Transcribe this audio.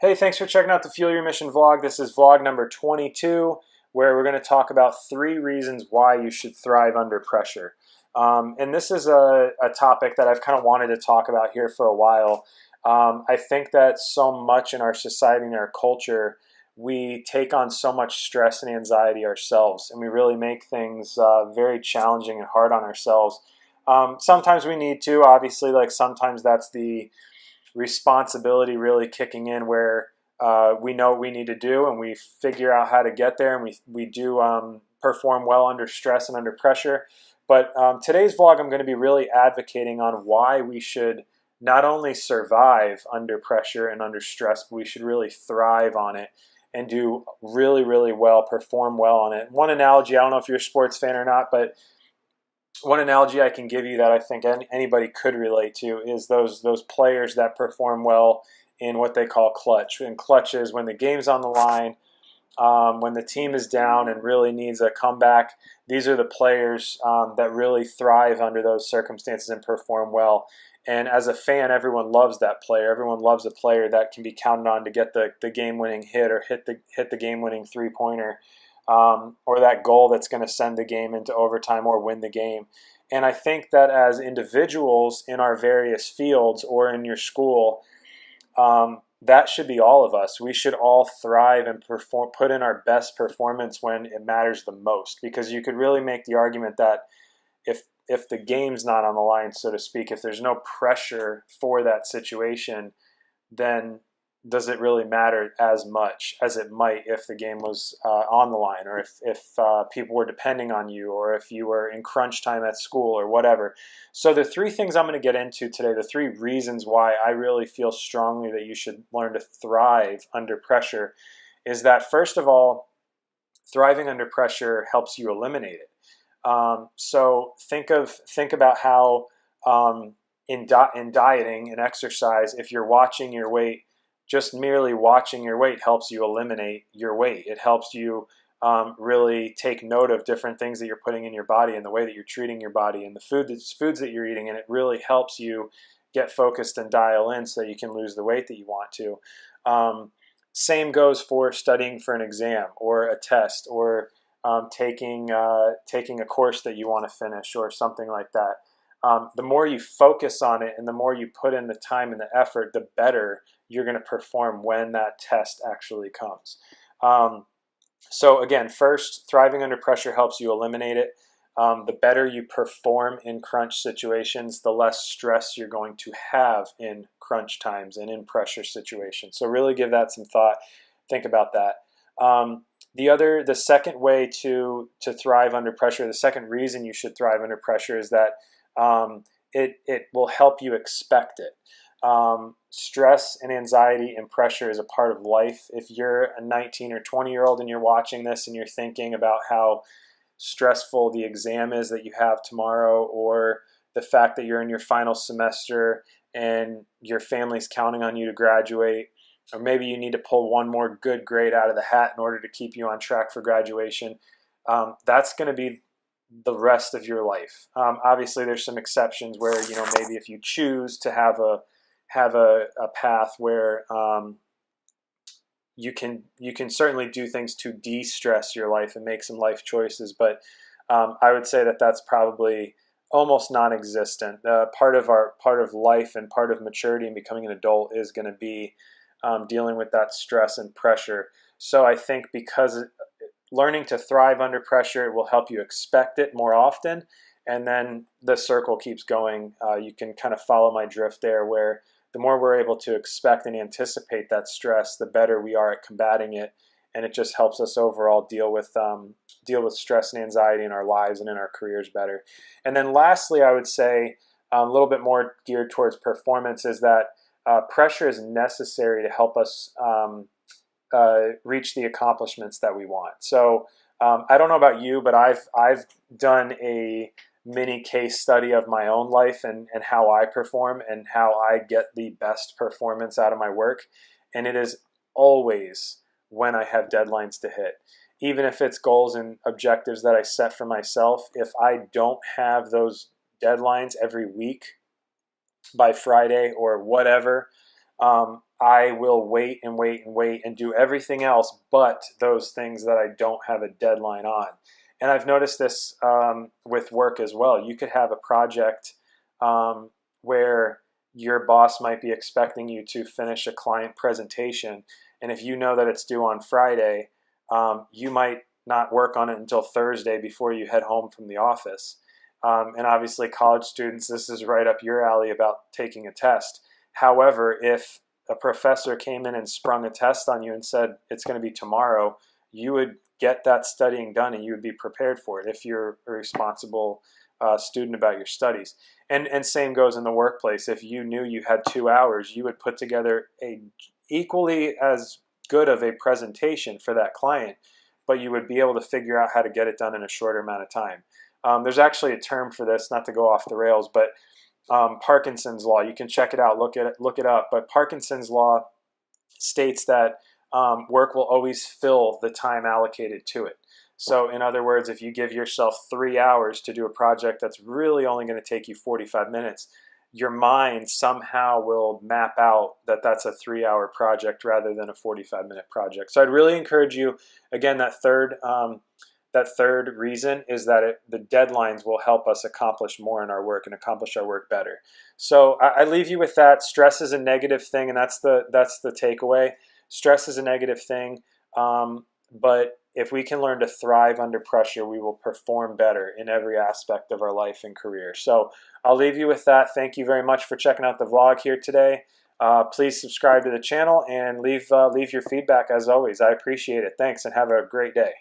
Hey, thanks for checking out the Fuel Your Mission vlog. This is vlog number 22, where we're going to talk about 3 reasons why you should thrive under pressure. And this is a topic that I've kind of wanted to talk about here for a while. I think that so much in our society and our culture, we take on so much stress and anxiety ourselves, and we really make things very challenging and hard on ourselves. Sometimes we need to, obviously, like sometimes that's the responsibility really kicking in where we know what we need to do and we figure out how to get there, and we do perform well under stress and under pressure. But today's vlog, I'm going to be really advocating on why we should not only survive under pressure and under stress, but we should really thrive on it and do really, really well, perform well on it. One analogy, I don't know if you're a sports fan or not, but one analogy I can give you that I think anybody could relate to is those players that perform well in what they call clutch. And clutch is when the game's on the line, when the team is down and really needs a comeback. These are the players that really thrive under those circumstances and perform well. And as a fan, everyone loves that player. Everyone loves a player that can be counted on to get the game-winning hit or hit the game-winning three-pointer. Or that goal that's going to send the game into overtime or win the game. And I think that as individuals in our various fields or in your school, that should be all of us. We should all thrive and put in our best performance when it matters the most. Because you could really make the argument that if the game's not on the line, so to speak, if there's no pressure for that situation, then does it really matter as much as it might if the game was on the line, or if people were depending on you, or if you were in crunch time at school or whatever. So the 3 things I'm going to get into today, the 3 reasons why I really feel strongly that you should learn to thrive under pressure, is that first of all, thriving under pressure helps you eliminate it. So think about how in dieting and exercise, if you're watching your weight, just merely watching your weight helps you eliminate your weight. It helps you really take note of different things that you're putting in your body and the way that you're treating your body and the foods that you're eating, and it really helps you get focused and dial in so that you can lose the weight that you want to. Same goes for studying for an exam or a test, or taking a course that you want to finish or something like that. The more you focus on it and the more you put in the time and the effort, the better you're going to perform when that test actually comes. So again, first, thriving under pressure helps you eliminate it. The better you perform in crunch situations, the less stress you're going to have in crunch times and in pressure situations. So really give that some thought. Think about that. The second way to thrive under pressure, the second reason you should thrive under pressure is that it will help you expect it. Stress and anxiety and pressure is a part of life. If you're a 19 or 20-year-old and you're watching this and you're thinking about how stressful the exam is that you have tomorrow, or the fact that you're in your final semester and your family's counting on you to graduate, or maybe you need to pull one more good grade out of the hat in order to keep you on track for graduation, that's going to be the rest of your life. Obviously, there's some exceptions where maybe if you choose to have a path where you can certainly do things to de-stress your life and make some life choices, but I would say that that's probably almost non-existent. Part of life and part of maturity and becoming an adult is going to be dealing with that stress and pressure. So I think because learning to thrive under pressure, it will help you expect it more often, and then the circle keeps going. You can kind of follow my drift there, where the more we're able to expect and anticipate that stress, the better we are at combating it, and it just helps us overall deal with stress and anxiety in our lives and in our careers better. And then lastly, I would say a little bit more geared towards performance is that pressure is necessary to help us reach the accomplishments that we want. So I don't know about you, but I've done a mini case study of my own life and how I perform and how I get the best performance out of my work. And it is always when I have deadlines to hit. Even if it's goals and objectives that I set for myself, if I don't have those deadlines every week by Friday or whatever, I will wait and wait and wait and do everything else but those things that I don't have a deadline on. And I've noticed this with work as well. You could have a project where your boss might be expecting you to finish a client presentation. And if you know that it's due on Friday, you might not work on it until Thursday before you head home from the office. And obviously college students, this is right up your alley about taking a test. However, if a professor came in and sprung a test on you and said it's going to be tomorrow, you would get that studying done and you would be prepared for it if you're a responsible student about your studies. And same goes in the workplace. If you knew you had 2 hours, you would put together a equally as good of a presentation for that client, but you would be able to figure out how to get it done in a shorter amount of time. There's actually a term for this, not to go off the rails, but Parkinson's law. You can check it out, look it up. But Parkinson's law states that work will always fill the time allocated to it. So in other words, if you give yourself 3 hours to do a project that's really only going to take you 45 minutes, your mind somehow will map out that that's a 3-hour project rather than a 45-minute project. So I'd really encourage you, again, that third reason is that the deadlines will help us accomplish more in our work and accomplish our work better. So I leave you with that. Stress is a negative thing, and that's the takeaway. Stress is a negative thing, but if we can learn to thrive under pressure, we will perform better in every aspect of our life and career. So I'll leave you with that. Thank you very much for checking out the vlog here today. Please subscribe to the channel and leave your feedback as always. I appreciate it. Thanks, and have a great day.